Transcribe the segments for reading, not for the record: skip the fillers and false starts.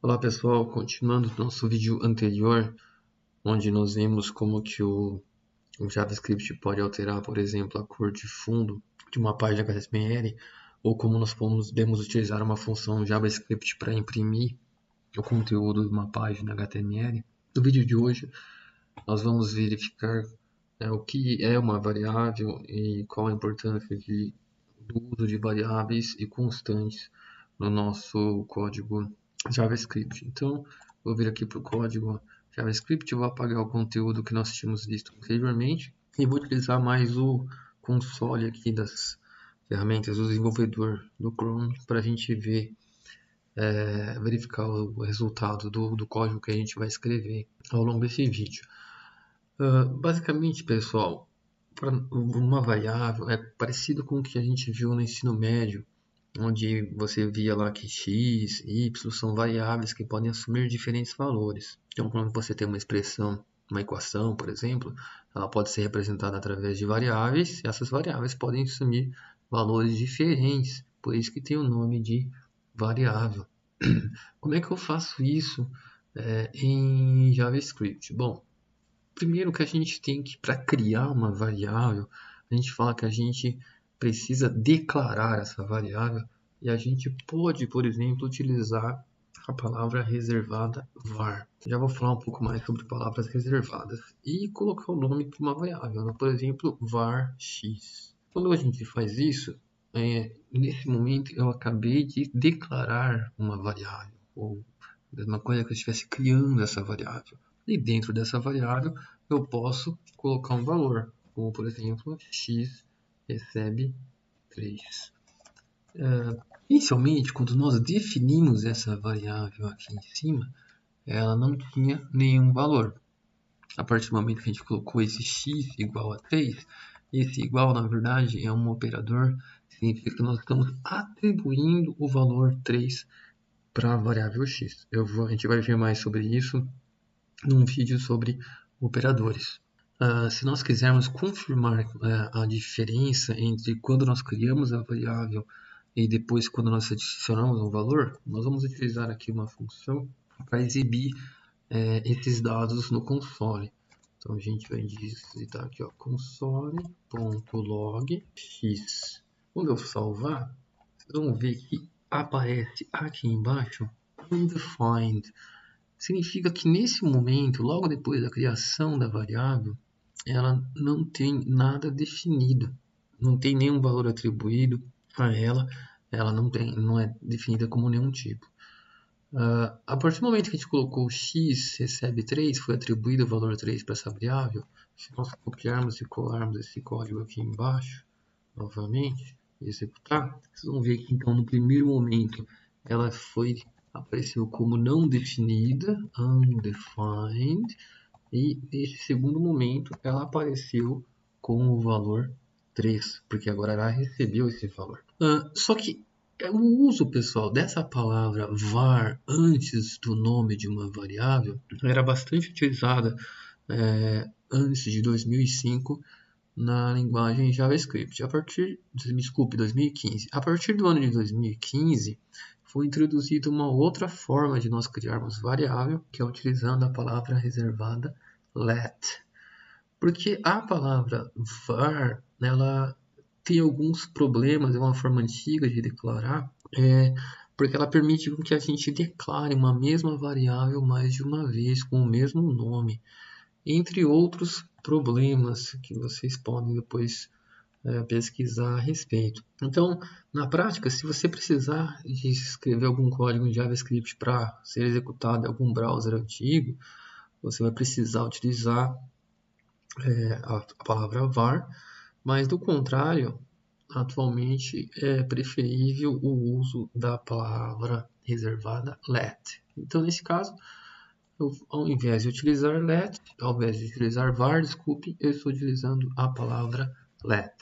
Olá pessoal, continuando nosso vídeo anterior, onde nós vimos como que o JavaScript pode alterar, por exemplo, a cor de fundo de uma página HTML, ou como nós podemos utilizar uma função JavaScript para imprimir o conteúdo de uma página HTML. No vídeo de hoje, nós vamos verificar o que é uma variável e qual a importância do uso de variáveis e constantes no nosso código JavaScript. Então, vou vir aqui para o código JavaScript, vou apagar o conteúdo que nós tínhamos visto anteriormente e vou utilizar mais o console aqui das ferramentas do desenvolvedor do Chrome para a gente verificar o resultado do código que a gente vai escrever ao longo desse vídeo. Basicamente, pessoal, uma variável é parecido com o que a gente viu no ensino médio, onde você via lá que x, y são variáveis que podem assumir diferentes valores. Então, quando você tem uma expressão, uma equação, por exemplo, ela pode ser representada através de variáveis, e essas variáveis podem assumir valores diferentes, por isso que tem o nome de variável. Como é que eu faço isso em JavaScript? Bom, primeiro que a gente tem que, para criar uma variável, a gente fala que a gente precisa declarar essa variável e a gente pode, por exemplo, utilizar a palavra reservada var. Já vou falar um pouco mais sobre palavras reservadas e colocar o nome para uma variável, né? Por exemplo, var x. Quando a gente faz isso, nesse momento eu acabei de declarar uma variável, ou a mesma coisa que eu estivesse criando essa variável. E dentro dessa variável eu posso colocar um valor, como por exemplo, x recebe 3. Inicialmente, quando nós definimos essa variável aqui em cima, ela não tinha nenhum valor. A partir do momento que a gente colocou esse x igual a 3, esse igual, na verdade, é um operador, significa que nós estamos atribuindo o valor 3 para a variável x. A gente vai ver mais sobre isso num vídeo sobre operadores. Se nós quisermos confirmar a diferença entre quando nós criamos a variável e depois quando nós adicionamos um valor, nós vamos utilizar aqui uma função para exibir esses dados no console. Então a gente vai digitar aqui console.log x. Quando eu salvar, vocês vão ver que aparece aqui embaixo undefined. Significa que nesse momento, logo depois da criação da variável, ela não tem nada definido, não tem nenhum valor atribuído a ela não é definida como nenhum tipo. A partir do momento que a gente colocou x recebe 3, foi atribuído o valor 3 para essa variável, se nós copiarmos e colarmos esse código aqui embaixo, novamente, e executar, vocês vão ver que então no primeiro momento ela apareceu como não definida, undefined, e nesse segundo momento ela apareceu com o valor 3, porque agora ela recebeu esse valor. Só que o uso, pessoal, dessa palavra var antes do nome de uma variável era bastante utilizada antes de 2005 na linguagem JavaScript. 2015. A partir do ano de 2015, foi introduzida uma outra forma de nós criarmos variável, que é utilizando a palavra reservada let. Porque a palavra var, ela tem alguns problemas, é uma forma antiga de declarar, porque ela permite que a gente declare uma mesma variável mais de uma vez, com o mesmo nome, entre outros problemas que vocês podem depois pesquisar a respeito. Então, na prática, se você precisar de escrever algum código em JavaScript para ser executado em algum browser antigo, você vai precisar utilizar a palavra var, mas do contrário, atualmente é preferível o uso da palavra reservada let. Então, nesse caso, ao invés de utilizar let, ao invés de utilizar var, desculpe, eu estou utilizando a palavra let.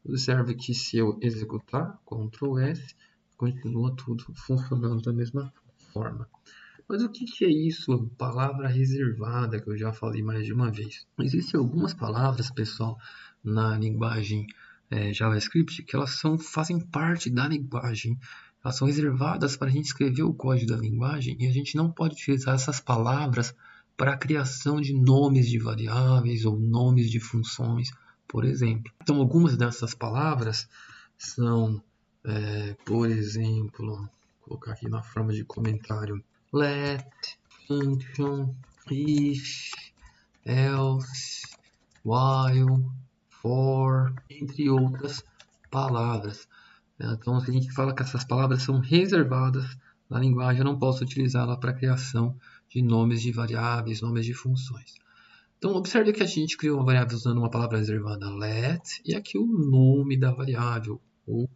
Observe que se eu executar, Ctrl S, continua tudo funcionando da mesma forma. Mas o que é isso, palavra reservada, que eu já falei mais de uma vez? Existem algumas palavras, pessoal, na linguagem JavaScript, que elas fazem parte da linguagem elas são reservadas para a gente escrever o código da linguagem e a gente não pode utilizar essas palavras para a criação de nomes de variáveis ou nomes de funções, por exemplo. Então, algumas dessas palavras são, por exemplo, vou colocar aqui na forma de comentário, let, function, if, else, while, for, entre outras palavras. Então, se a gente fala que essas palavras são reservadas na linguagem, eu não posso utilizá-la para a criação de nomes de variáveis, nomes de funções. Então, observe que a gente criou uma variável usando uma palavra reservada let e aqui o nome da variável, ou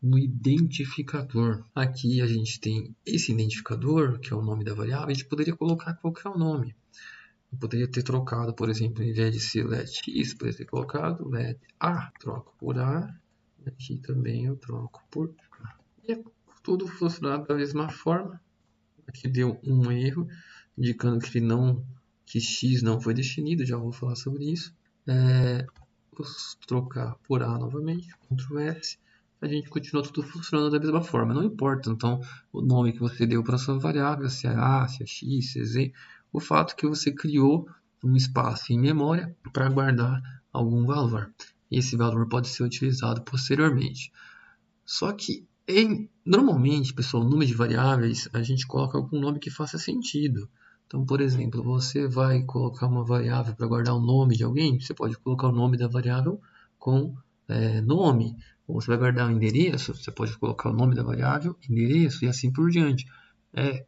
um identificador. Aqui a gente tem esse identificador, que é o nome da variável, a gente poderia colocar qualquer nome. Eu poderia ter trocado, por exemplo, em vez de ser let x, poderia ter colocado let a. Troco por a. E aqui também eu troco por a. E tudo funcionando da mesma forma. Aqui deu um erro, indicando que x não foi definido. Já vou falar sobre isso. Vou trocar por a novamente. Ctrl S. A gente continua tudo funcionando da mesma forma. Não importa, então, o nome que você deu para a sua variável, se é a, se é x, se é z. O fato é que você criou um espaço em memória para guardar algum valor. Esse valor pode ser utilizado posteriormente. Só que, normalmente, pessoal, no nome de variáveis, a gente coloca algum nome que faça sentido. Então, por exemplo, você vai colocar uma variável para guardar o nome de alguém, você pode colocar o nome da variável com nome. Ou você vai guardar o endereço, você pode colocar o nome da variável, endereço e assim por diante. É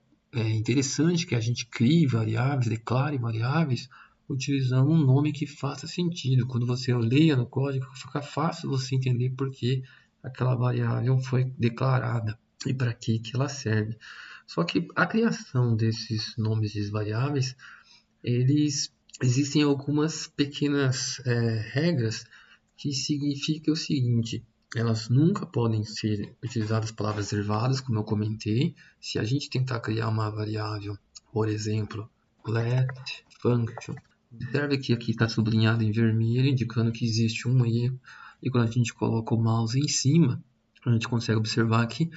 interessante que a gente crie variáveis, declare variáveis, utilizando um nome que faça sentido. Quando você leia no código, fica fácil você entender por que aquela variável foi declarada e para que ela serve. Só que a criação desses nomes de variáveis, existem algumas pequenas regras que significam o seguinte: elas nunca podem ser utilizadas palavras reservadas, como eu comentei. Se a gente tentar criar uma variável, por exemplo, let function, observe que aqui está sublinhado em vermelho, indicando que existe um erro. E quando a gente coloca o mouse em cima, a gente consegue observar que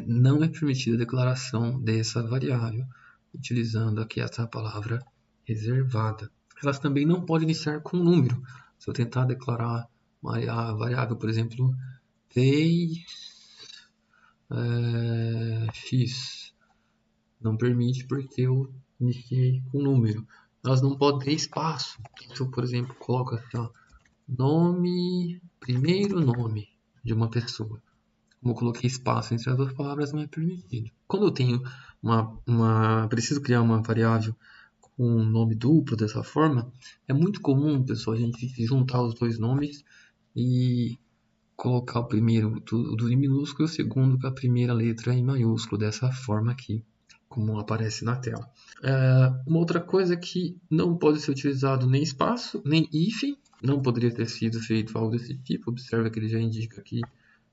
não é permitida a declaração dessa variável, utilizando aqui essa palavra reservada. Elas também não podem iniciar com número. Se eu tentar declarar a variável, por exemplo, 3x, não permite porque eu iniciei com número. Elas não podem ter espaço. Se eu, por exemplo, coloco assim, ó, nome, primeiro nome de uma pessoa. Como eu coloquei espaço entre as duas palavras, não é permitido. Quando eu tenho preciso criar uma variável com um nome duplo dessa forma, é muito comum, pessoal, a gente juntar os dois nomes e colocar o primeiro tudo em minúsculo e o segundo com a primeira letra em maiúsculo, dessa forma aqui, como aparece na tela. Uma outra coisa que não pode ser utilizado nem espaço, nem hífen, não poderia ter sido feito algo desse tipo. Observa que ele já indica que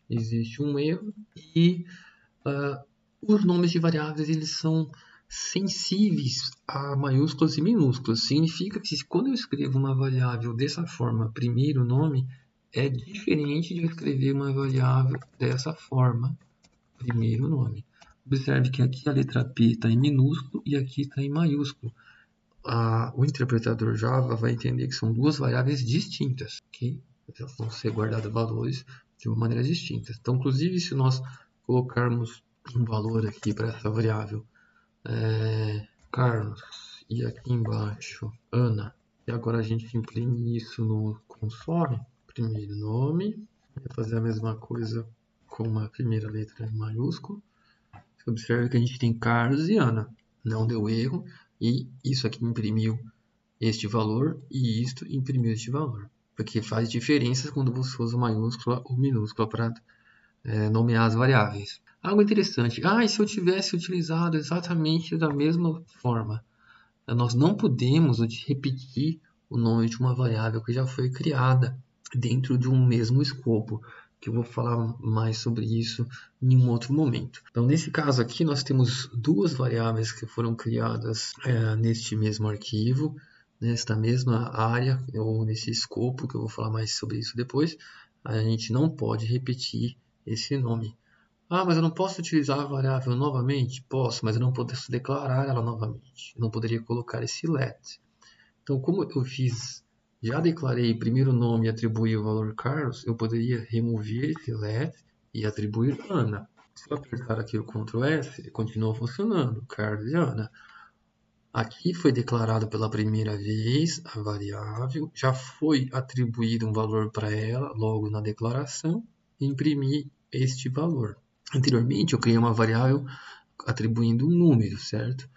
existe um erro. E os nomes de variáveis, eles são sensíveis a maiúsculas e minúsculas. Significa que quando eu escrevo uma variável dessa forma, primeiro nome, é diferente de eu escrever uma variável dessa forma, primeiro nome. Observe que aqui a letra P está em minúsculo e aqui está em maiúsculo. O interpretador Java vai entender que são duas variáveis distintas, que vão ser guardados valores de uma maneira distinta. Então, inclusive, se nós colocarmos um valor aqui para essa variável, Carlos, e aqui embaixo, Ana, e agora a gente imprime isso no console, primeiro nome, vai fazer a mesma coisa com a primeira letra em maiúsculo. Você observa que a gente tem Carlos e Ana, não deu erro, e isso aqui imprimiu este valor e isto imprimiu este valor. Porque faz diferença quando você usa maiúscula ou minúscula para nomear as variáveis. Algo interessante. E se eu tivesse utilizado exatamente da mesma forma? Nós não podemos repetir o nome de uma variável que já foi criada dentro de um mesmo escopo, que eu vou falar mais sobre isso em um outro momento. Então, nesse caso aqui, nós temos duas variáveis que foram criadas neste mesmo arquivo, nesta mesma área, ou nesse escopo, que eu vou falar mais sobre isso depois. A gente não pode repetir esse nome. Ah, mas eu não posso utilizar a variável novamente? Posso, mas eu não posso declarar ela novamente. Eu não poderia colocar esse let. Então, como eu fiz, já declarei primeiro o nome e atribuí o valor Carlos, eu poderia remover esse let e atribuir Ana. Se eu apertar aqui o Ctrl S, continua funcionando, Carlos e Ana. Aqui foi declarado pela primeira vez a variável, já foi atribuído um valor para ela logo na declaração e imprimi este valor. Anteriormente eu criei uma variável atribuindo um número, certo?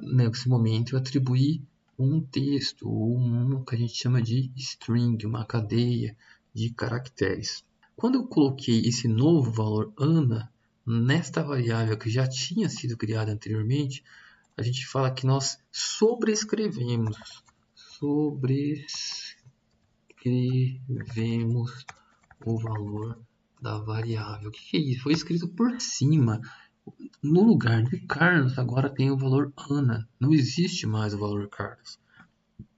Nesse momento eu atribuí um texto, ou um que a gente chama de string, uma cadeia de caracteres. Quando eu coloquei esse novo valor Ana nesta variável que já tinha sido criada anteriormente, a gente fala que nós sobrescrevemos o valor da variável. O que é isso? Foi escrito por cima. No lugar de Carlos, agora tem o valor Ana. Não existe mais o valor Carlos.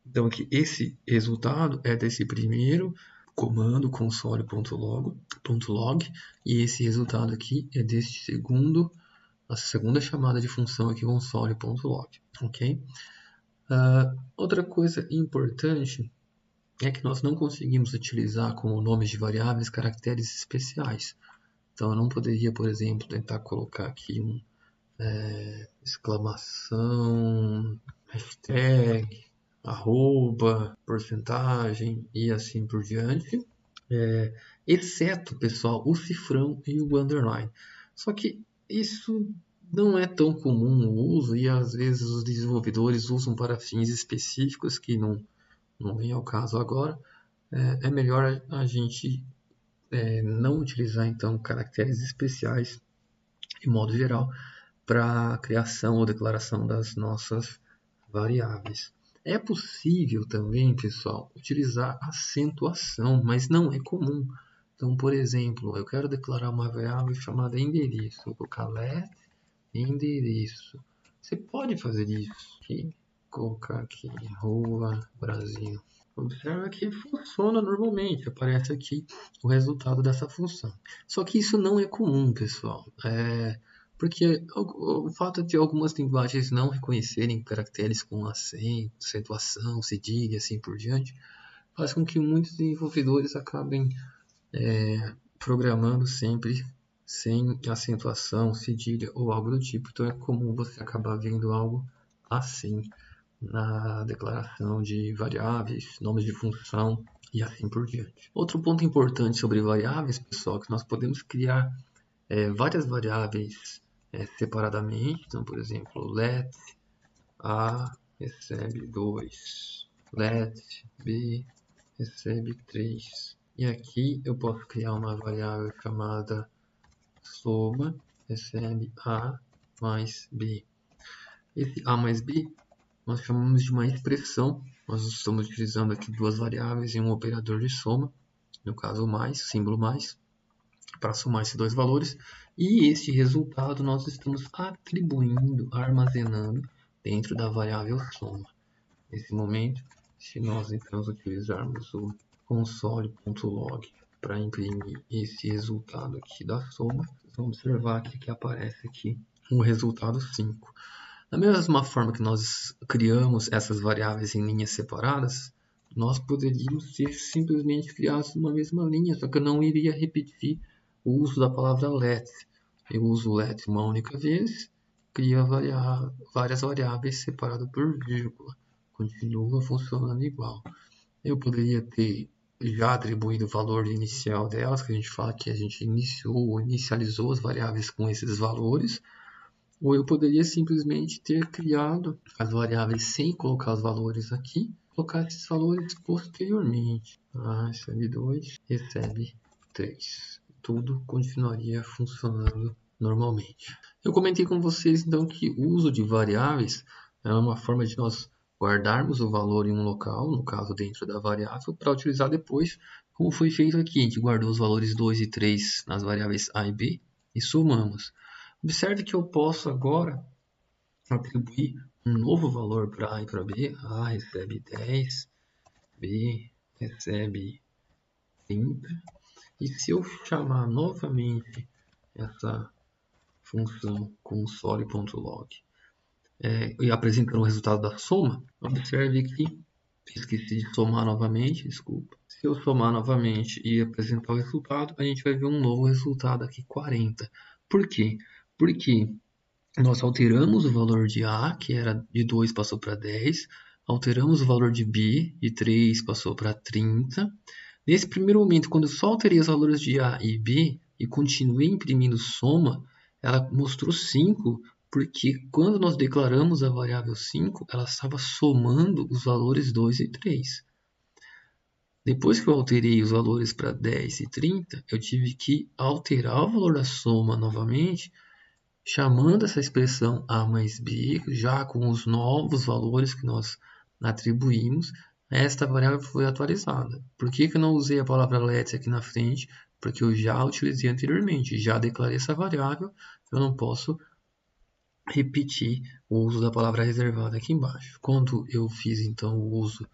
Então, aqui, esse resultado é desse primeiro comando console.log, e esse resultado aqui é deste segundo, a segunda chamada de função aqui console.log, ok? Outra coisa importante é que nós não conseguimos utilizar como nomes de variáveis caracteres especiais. Então eu não poderia, por exemplo, tentar colocar aqui um exclamação, hashtag, arroba, porcentagem e assim por diante. Exceto, pessoal, o cifrão e o underline. Só que isso não é tão comum o uso e às vezes os desenvolvedores usam para fins específicos que não vem ao caso agora. É melhor a gente não utilizar então caracteres especiais de modo geral para a criação ou declaração das nossas variáveis. É possível também, pessoal, utilizar acentuação, mas não é comum. Então, por exemplo, eu quero declarar uma variável chamada endereço. Vou colocar let endereço. Você pode fazer isso aqui, colocar aqui Rua Brasil. Observa que funciona normalmente, aparece aqui o resultado dessa função. Só que isso não é comum, pessoal. Porque o fato de algumas linguagens não reconhecerem caracteres com acento, acentuação, cedilha e assim por diante, faz com que muitos desenvolvedores acabem programando sempre sem acentuação, cedilha ou algo do tipo. Então é comum você acabar vendo algo assim na declaração de variáveis, nomes de função e assim por diante. Outro ponto importante sobre variáveis, pessoal, é que nós podemos criar várias variáveis separadamente. Então, por exemplo, let A recebe 2, let B recebe 3. E aqui eu posso criar uma variável chamada soma recebe A mais B. Esse A mais B nós chamamos de uma expressão. Nós estamos utilizando aqui duas variáveis e um operador de soma, no caso mais, símbolo mais, para somar esses dois valores. E este resultado nós estamos atribuindo, armazenando dentro da variável soma. Nesse momento, se nós então utilizarmos o console.log para imprimir esse resultado aqui da soma, vocês vão observar que aparece aqui o resultado 5. Da mesma forma que nós criamos essas variáveis em linhas separadas, nós poderíamos ter simplesmente criado uma mesma linha, só que eu não iria repetir o uso da palavra let. Eu uso let uma única vez, crio várias variáveis separadas por vírgula. Continua funcionando igual. Eu poderia ter já atribuído o valor inicial delas, que a gente fala que a gente inicializou as variáveis com esses valores, ou eu poderia simplesmente ter criado as variáveis sem colocar os valores aqui, colocar esses valores posteriormente. Recebe 2, recebe 3. Tudo continuaria funcionando normalmente. Eu comentei com vocês então que o uso de variáveis é uma forma de nós guardarmos o valor em um local, no caso dentro da variável, para utilizar depois, como foi feito aqui. A gente guardou os valores 2 e 3 nas variáveis A e B e somamos. Observe que eu posso agora atribuir um novo valor para A e para B. A recebe 10, B recebe 30. E se eu chamar novamente essa função console.log e apresentando o resultado da soma, observe que esqueci de somar novamente, desculpa. Se eu somar novamente e apresentar o resultado, a gente vai ver um novo resultado aqui, 40. Por quê? Porque nós alteramos o valor de A, que era de 2 passou para 10, alteramos o valor de B, de 3 passou para 30. Nesse primeiro momento, quando eu só alterei os valores de A e B e continuei imprimindo soma, ela mostrou 5, porque quando nós declaramos a variável 5, ela estava somando os valores 2 e 3. Depois que eu alterei os valores para 10 e 30, eu tive que alterar o valor da soma novamente, chamando essa expressão A mais B, já com os novos valores que nós atribuímos, esta variável foi atualizada. Por que eu não usei a palavra let aqui na frente? Porque eu já utilizei anteriormente, já declarei essa variável, eu não posso repetir o uso da palavra reservada aqui embaixo. Quando eu fiz então o uso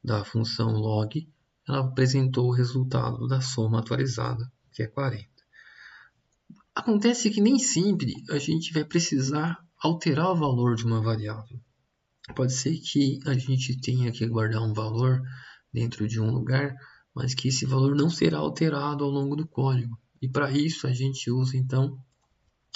da função log, ela apresentou o resultado da soma atualizada, que é 40. Acontece que nem sempre a gente vai precisar alterar o valor de uma variável. Pode ser que a gente tenha que guardar um valor dentro de um lugar, mas que esse valor não será alterado ao longo do código. E para isso a gente usa então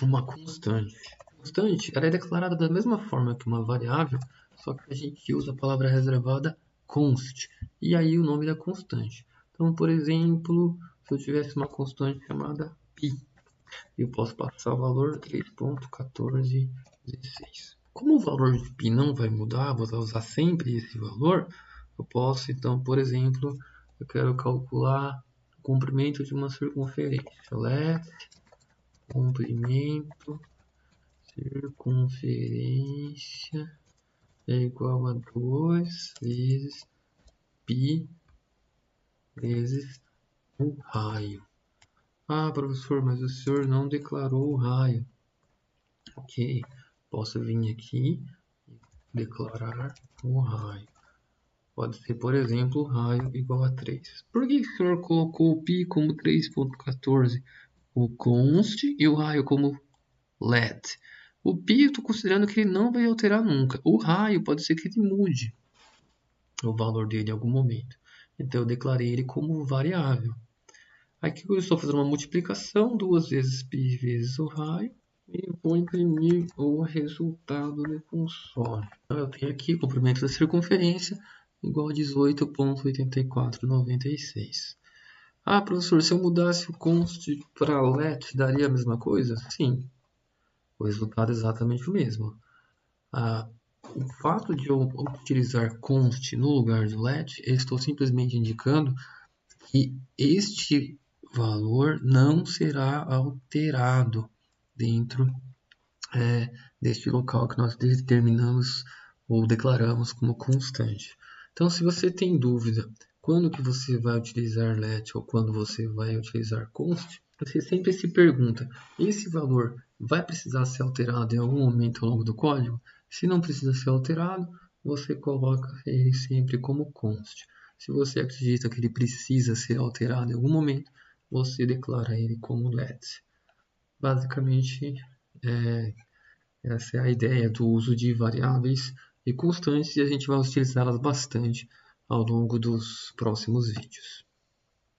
uma constante. A constante ela é declarada da mesma forma que uma variável, só que a gente usa a palavra reservada const, e aí o nome da constante. Então, por exemplo, se eu tivesse uma constante chamada π, eu posso passar o valor 3.1416. Como o valor de π não vai mudar, vou usar sempre esse valor, eu posso, então, por exemplo, eu quero calcular o comprimento de uma circunferência. Let comprimento circunferência é igual a 2 vezes π vezes o raio. Ah, professor, mas o senhor não declarou o raio. Ok, posso vir aqui e declarar o raio. Pode ser, por exemplo, raio igual a 3. Por que o senhor colocou o π como 3.14? O const e o raio como let. O π eu estou considerando que ele não vai alterar nunca. O raio pode ser que ele mude o valor dele em algum momento. Então eu declarei ele como variável. Aqui eu estou fazendo uma multiplicação, 2 vezes π vezes o raio, e vou imprimir o resultado do console. Então, eu tenho aqui o comprimento da circunferência igual a 18,8496. Ah, professor, se eu mudasse o const para let, daria a mesma coisa? Sim, o resultado é exatamente o mesmo. O fato de eu utilizar const no lugar de let, eu estou simplesmente indicando que este valor não será alterado dentro deste local que nós determinamos ou declaramos como constante. Então, se você tem dúvida quando que você vai utilizar let ou quando você vai utilizar const, você sempre se pergunta, esse valor vai precisar ser alterado em algum momento ao longo do código? Se não precisa ser alterado, você coloca ele sempre como const. Se você acredita que ele precisa ser alterado em algum momento, você declara ele como let. Basicamente, essa é a ideia do uso de variáveis e constantes, e a gente vai utilizá-las bastante ao longo dos próximos vídeos.